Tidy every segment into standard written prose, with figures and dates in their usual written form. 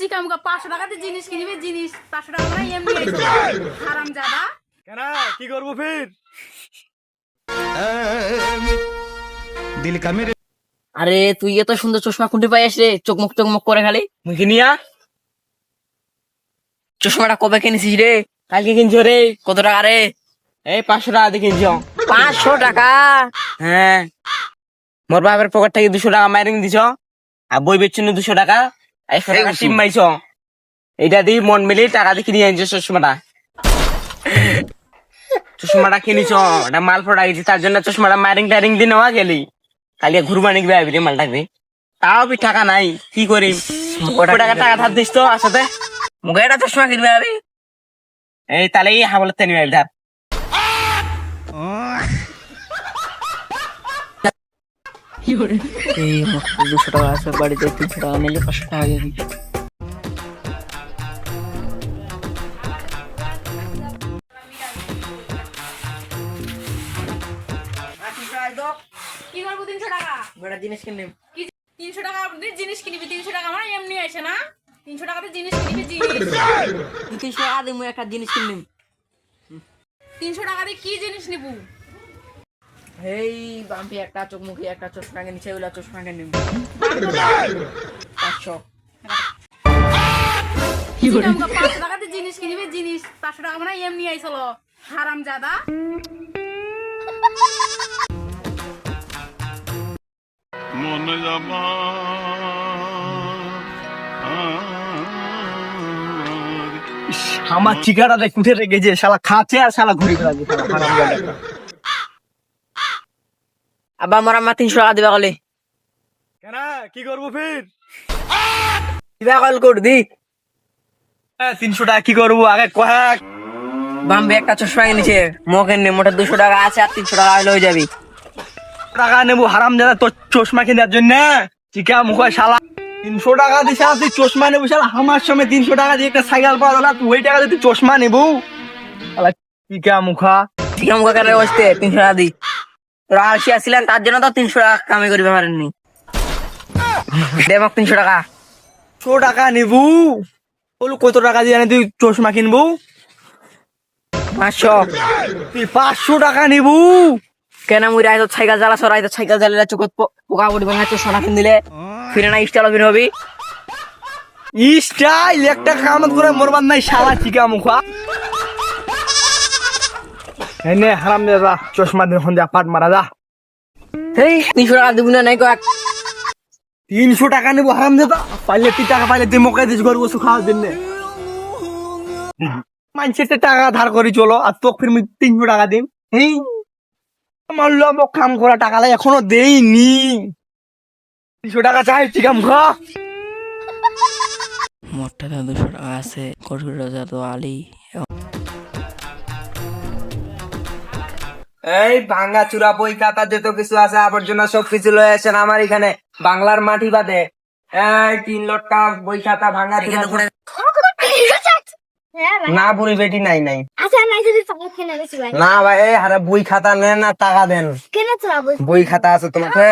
চিকামুকা 500 টাকাতে জিনিস কিনবি, জিনিস 500 টাকা মানে এমনি হারাম জাদা। কেন কি করবো ফির? दिल का मेरे আরে তুই এত সুন্দর চশমা খুঁটে পাইস রে, চকমক চকমক করে খালি। মুই কিনিয়া চশমাটা কবে কিনেছিস রে? কালকে কিনছো রে। কত টাকা রে? এই 500 টাকা দিয়ে কিনছো। 500 টাকা? হ্যাঁ, মোর বাপের পকেট থেকে 200 টাকা মাইরিং দিছ, আর বই বেচছো 200 টাকা, 100 টাকা টিম মাইছ। এইটা দিয়ে মন মিলি টাকা দিয়ে কিনে আনছো চশমাটা। চশমাটা কিনিছ, এটা মাল পড়াইছি, তার জন্য চশমাটা মাইরিং টাইরিং দিয়ে নেওয়া গেলি। কালিয়া ঘুরবা নিকবে আবি রে মালটা দিয়ে। তাও বি টাকা নাই, কি করি? টাকা টাকা ধার দিস তো আসতে। মুখে একটা চশমা কিনবে আবি? এই তাহলে এই হাবলের তেনি আবি ধার। এই আমার 200 টাকা আছে বাড়িতে, 300 টাকা নিলে 500 টাকা দিয়ে দিবি। কি করবো 300 টাকা? বড় জিনিস কিনে কি 300 টাকা দিয়ে জিনিস কিনবি? 300 টাকা মানে এমনি আসে না। 300 টাকাতে জিনিস কিনবি, জিনিস। 300 টাকা দিয়ে মুই একটা জিনিস কিনে। 300 টাকা দিয়ে কি জিনিস নিবু? এই বাম্পি একটা চকমুখী একটা চশমা কিনেছে, ওইলা চশমা কিনে 500। চিকামুকা 500 টাকাতে জিনিস কিনবি, জিনিস 500 টাকা মানে এমনি আইছিল হারাম জাদা। মন জামা আমার চিকাটা দেখ উঠে রেখেছে, শালা খাচ্ছে আর শালা ঘুরে বেড়াচ্ছে, শালা হারামজাদা একটা। আবার আমার আম্মা 300 টাকা দিবা কলে। কেন কি করবো ফির? দিবা কল কর দি। 300 টাকা কি করবো আগে কয়েক। বাম্পি একটা চশমা কিনেছে, মোকে নে মোটা 200 টাকা আছে, আর 300 টাকা হলে হয়ে যাবি। টাকা নেবো হারামজাদা তোর চশমা কেনার জন্য? চিকা মুখ শালা 300 টাকা দিছে, আর তুই চশমা নেবো? শালা আমার সময় 300 টাকা দিয়ে একটা সাইকেল পাওয়া গেল, তুই ওই টাকা দিয়ে তুই চশমা নেবো? শালা চিকা মুখা। ঠিক আছে মুখে কেন বসতে 300 টাকা দি। তোরা আসি আসছিলেন তার জন্য তো 300 টাকা কামে করিবে পারেননি। দে মোক 300 টাকা। 100 টাকা নেবো? বলো কত টাকা দিয়ে তুই চশমা কিনবো? 500। তুই 500 টাকা নেবো? কেন মুই রাইত সাইকেল চালাছ, রাইত সাইকেল চালিয়ে চোখত পোকা পড়বে না, চশমা কিন দিলে ফিরে না স্টাইল বের হবি। স্টাইল একটা কাম করে মরবার নাই শালা চিকা মুখা। এনে হারামজাদা চশমা দিয়ে এখন যা পাট মারা যা। এই 300 টাকা দিবি না নাই কয়েক? 300 টাকা নেবো হারামজাদা? পাইলে তুই টাকা পাইলে তুই মোকে দিস গরু বসু খাওয়ার জন্য। মানুষের টাকা ধার করি চলো, আর তোকে ফির 300 টাকা দিম? এই আমার লোক কাম করা টাকা লাই এখনো দেইনি। 300 টাকা চাই চিকা মুখা? মোট টাকা 200 টাকা আছে, কটকুটা যত আলি। এই ভাঙ্গা চূড়া বই খাতা যত কিছু আছে আবর্জনা সব কিছু লয়ে আসেন আমার এখানে, বাংলার মাটি বাদে। এই 3 লটকা বই খাতা ভাঙ্গা চূড়া না বুড়ি বেটি নাই নাই না ভাই, এই হারে বই খাতা নেন না টাকা দেন। বই খাতা আছে তোমাকে?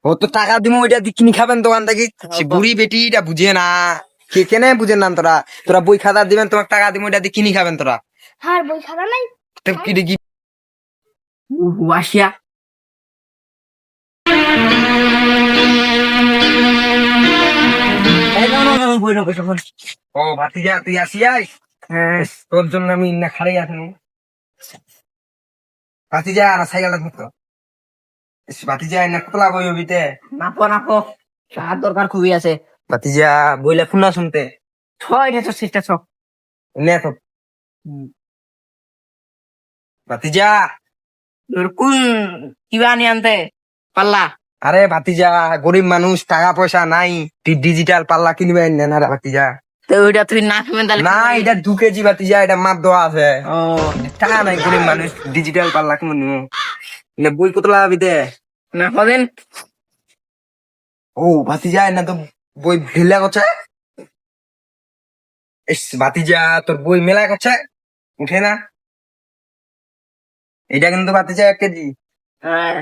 ও তো টাকা দিব, ওইটা দিয়ে কিনে খাবেন দোকান থেকে। সে বুড়ি বেটি এটা বুঝে না, কে কেনে বুঝেন না তোরা? তোরা বই খাতা দিবেন, তোমাকে টাকা দিব, ওইটা দিয়ে কিনে খাবেন তোরা। বই খাতা নাই। তো কি দেখি আসিয়া ও ভাতিজা তুই আসিয়াই? হ্যাঁ, তোর জন্য আমি না খাড়াই আছি। ভাতিজা না সাইকেলটা ধরতো। ভাতিজা না কতলা বই হবিতে? নাপো নাপো, সাহায্য দরকার খুবই আছে। ভাতিজা বইলে শুনা শুনতে ছয় এটা চেষ্টা ছ নে তো। ভাতিজা তোর কোন কিবা আনি আনতে পাল্লা? আরে ভাতিজা গরিব মানুষ, টাকা পয়সা নাই, তুই ডিজিটাল পাল্লা কিনবে না রে ভাতিজা? তো ওইটা তুই না খাবেন তাহলে? না এটা 2 কেজি ভাতিজা, এটা মাপ দেওয়া আছে। ও টাকা নাই, গরিব মানুষ, ডিজিটাল পাল্লা কিনবো নিবো। বই কতলা হবিতে? না পাবেন। ও ভাতিজা না তো বই ঢিলা করছে। ভাতিজা তোর বই মেলা করছে, উঠে না। এটা কিন্তু ভাতিজা 1 কেজি। হ্যাঁ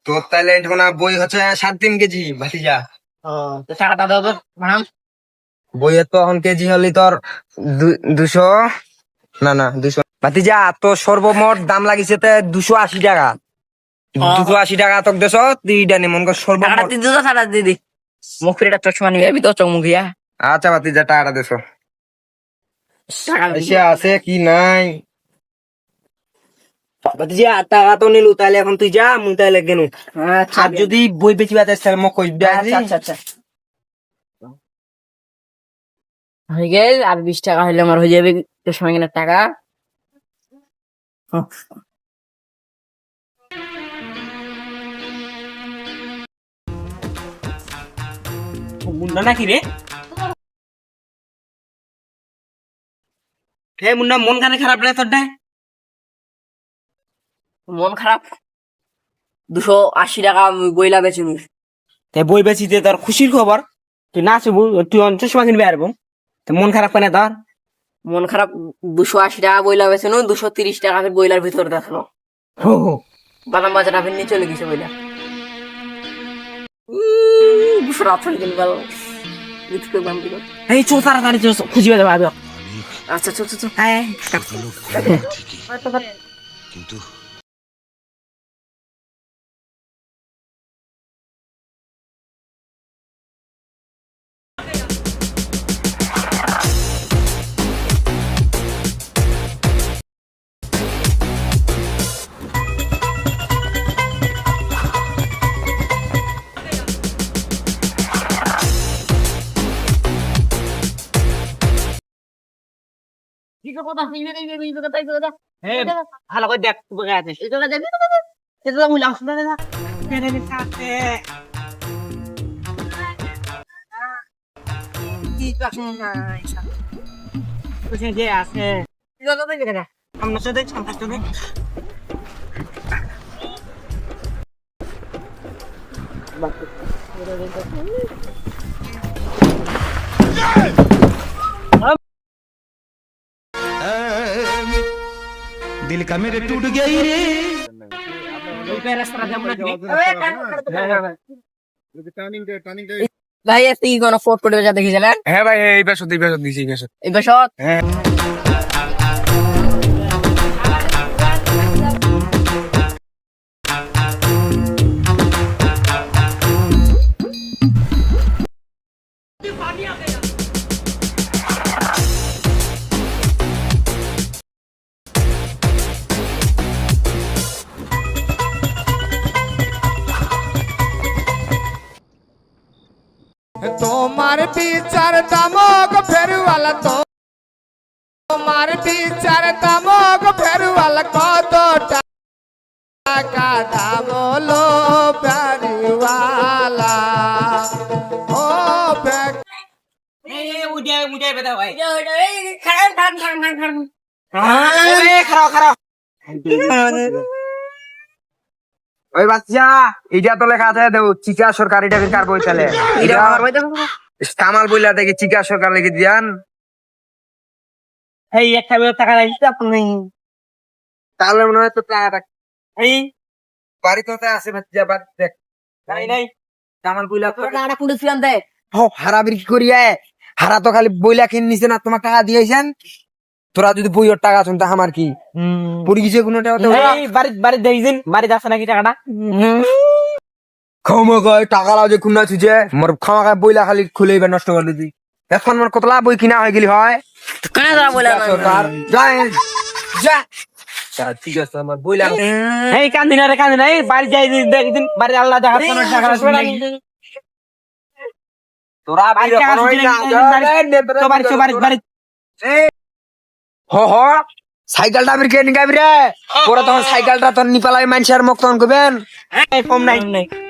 তোর তাহলে এখন বই হচ্ছে 3.5 কেজি ভাতিজা। তো টাকাটা দাও তো ম্যাডাম। বইয়ের তো এখন কেজি হলি তোর 200, না 200 ভাতিজা। তো সর্বমোট দাম লাগিছে 280 টাকা। 280 টাকা তোকে দেশ তুই ডানি মন কর টাকাটা সর্বমোট। তুই দুটো টাকা দিদি। মুখ ফিরে একটা চশমা নিবি আমি তো চকমুখিয়া। আচ্ছা ভাতিজা টাকাটা দেশ টাকা এসে আছে কি নাই। ভাতিজা টাকা তো নিলু, তাহলে এখন তুই যা, মুই তাহলে গেনু। আচ্ছা আর যদি বই বেচি বাতাস তাহলে মোক কই দে। আচ্ছা আচ্ছা হয়ে গেল। আর 20 টাকা হইলে আমার হয়ে যাবে চশমা কেনার টাকা। মুন্ডা নাকি রে? হে মুন্ডা মন কানে খারাপ রে তোর? মন খারাপ? 280 টাকা আমি বইলা বেচি নি। তাই বই বেচিতে তোর খুশির খবর, তুই নাচবু, তুই চশমা কিনবি আরবো, তো মন খারাপ কেন তোর? মন খারাপ 280 টাকা বইলা বেচে নো, 230 টাকা বইলার ভিতর দেখলো। বাদাম বাজার আপনি নিয়ে চলে গেছে বইলা। 200 টাকা চলে গেল ভালো। এই চো তাড়াতাড়ি চো, খুশি হয়ে যাবে। আচ্ছা চল চল চল। হ্যাঁ কিন্তু ভালো করে দেখ বগে আছে। এটা মুই লাউস না না কেন নে কাছে কি পাখি নাই বুঝে যে আছে যত দেখ না আমরা সাথে সংকাশ তো দেখ। दिल का मेरे टूट गई रे। ভাই এত কি কোন ফোট করে যা দেখিছিলেন? হ্যাঁ ভাই এই বেশ দিছি বেশ। এই বছর হ্যাঁ তোমার বিচার দামক ফেরওয়ালা, তোমার বিচার দামক ফেরওয়ালা, কত টাকা দাম লো ফেরওয়ালা। ও উঠে বেদা ভাই ওই বাচ্চা এটা তো লেখা আছে দেও চিকা সরকার, এটা কার বই তাহলে? এটা আমার ভাই দেখো। কামাল বইলা দেখি চিকা সরকার লিখে দিয়ান। এই একটা বেলা টাকা লাগছে আপনি তাহলে মনে হয় তো টাকা এই বাড়িতে আছে বাচ্চা, বাদ দেখ। নাই নাই কামাল বইলা টাকাটা কুড়ি ছিলাম দে। হারা বিক্রি করিয়া হারা তো খালি বইলা কিনে নিছে না, তোমার টাকা দিয়েছেন। তোরা যদি বইয়ের টাকা শুনতে আমার কি পড়ি গেছে কোনো টাকা? এই বাড়ি দেখছেন বাড়িতে আছে নাকি টাকাটা? ক্ষমা কয় টাকা লাও যে খুনা ছুঁচে মোর ক্ষমা কয় বইলা খালি খুলে এবার নষ্ট করে দিতি। এখন মোর কতলা বই কিনা হয়ে গেলি হয় কেন তারা বইলা না? সরকার যায় যা। ঠিক আছে আমার বইলা এই কান্দি না রে কান্দি না, এই বাড়ি যাই দেখদিন বাড়ি আল্লাহ দেখা কোনো টাকা তোরা বাড়ি টাকা তো বাড়ি হ সাইকেলটা আমি কে নিগাবি রে? পরে তখন সাইকেলটা তোর নিপালাই মানুষের মুখ তখন কবেন কম নাই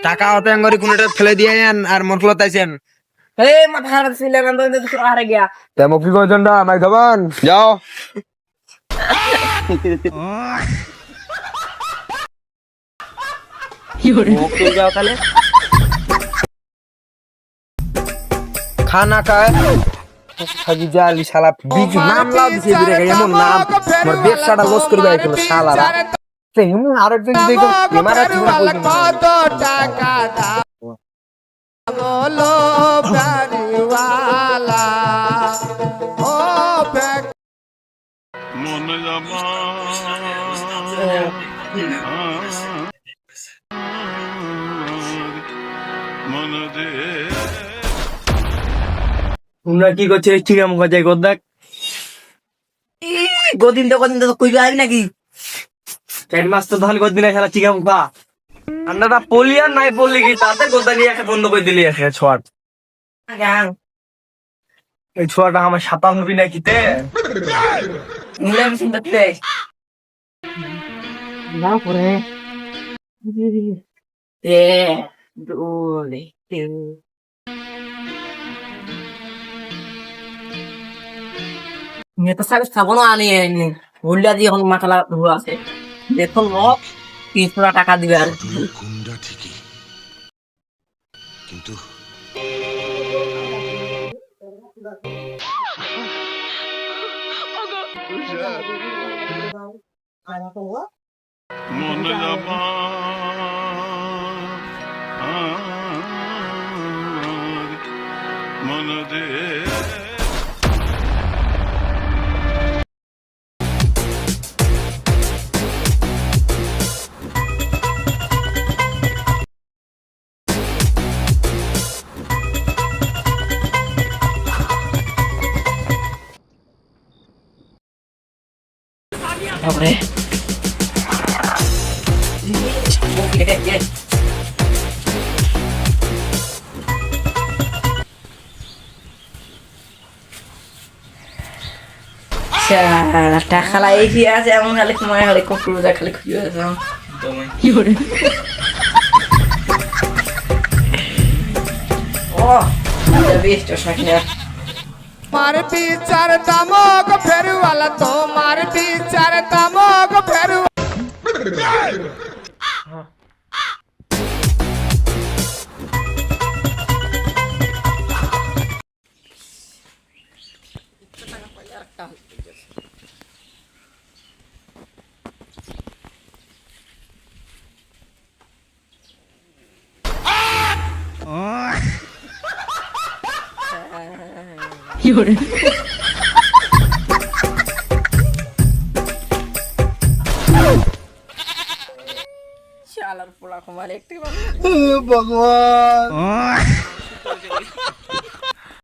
টাকা হতে আঙ্গরি কোনটা ফেলে দিয়ে আর মোর ফেলত আইছেন। এই মাথা খারাপ ছিল না তো দুশো টাকা হারে গিয়া। তে মুখ কি কইছেন না মাই খাবেন যাও। যাও তাহলে খানা খায় সাজি জালি শালা বিজু নাম লাভ দিছে বিরে এমন নাম মোর ব্যবসাটা লস করবে এখন শালারা। আরেকজন দামক ফেরওয়ালা কত টাকা দাম বলো ফেরওয়ালা ও ফের তোমরা কি করছো চিকা মুখা যাই কর দেখ গদিন তো কইবে আবি নাকি 4 মাস তো ধান কর দিনে খেলা চিকা মুখা আন্নাটা পলি আর নাই পলি কি তাতে গোদা নিয়ে একে বন্ধ করে দিলি একে ছোয়াট এই ছোয়াটা আমার সাতাল হবি না কিতে নিলে আমি চিন্তা করতে না পরে এ দোলে নেতা সাহেব খাবো না আনি ভুলটা দিয়ে এখন মাথা ধুয়া আছে দেখুন লোক 300 টাকা দিবে আর গুন্ডা ঠিকই কিন্তু বাপরে টাকা লাই কি আছে এমন খালি সময় খালি কক্রোজা খালি খুঁজে আছে কি করে ও বেশ চশমা কিনে मार বিচার দামক ফেরওয়ালা তোমার বিচার দামক ফেরওয়ালা শালার পোলা কুমার একটু ভগবান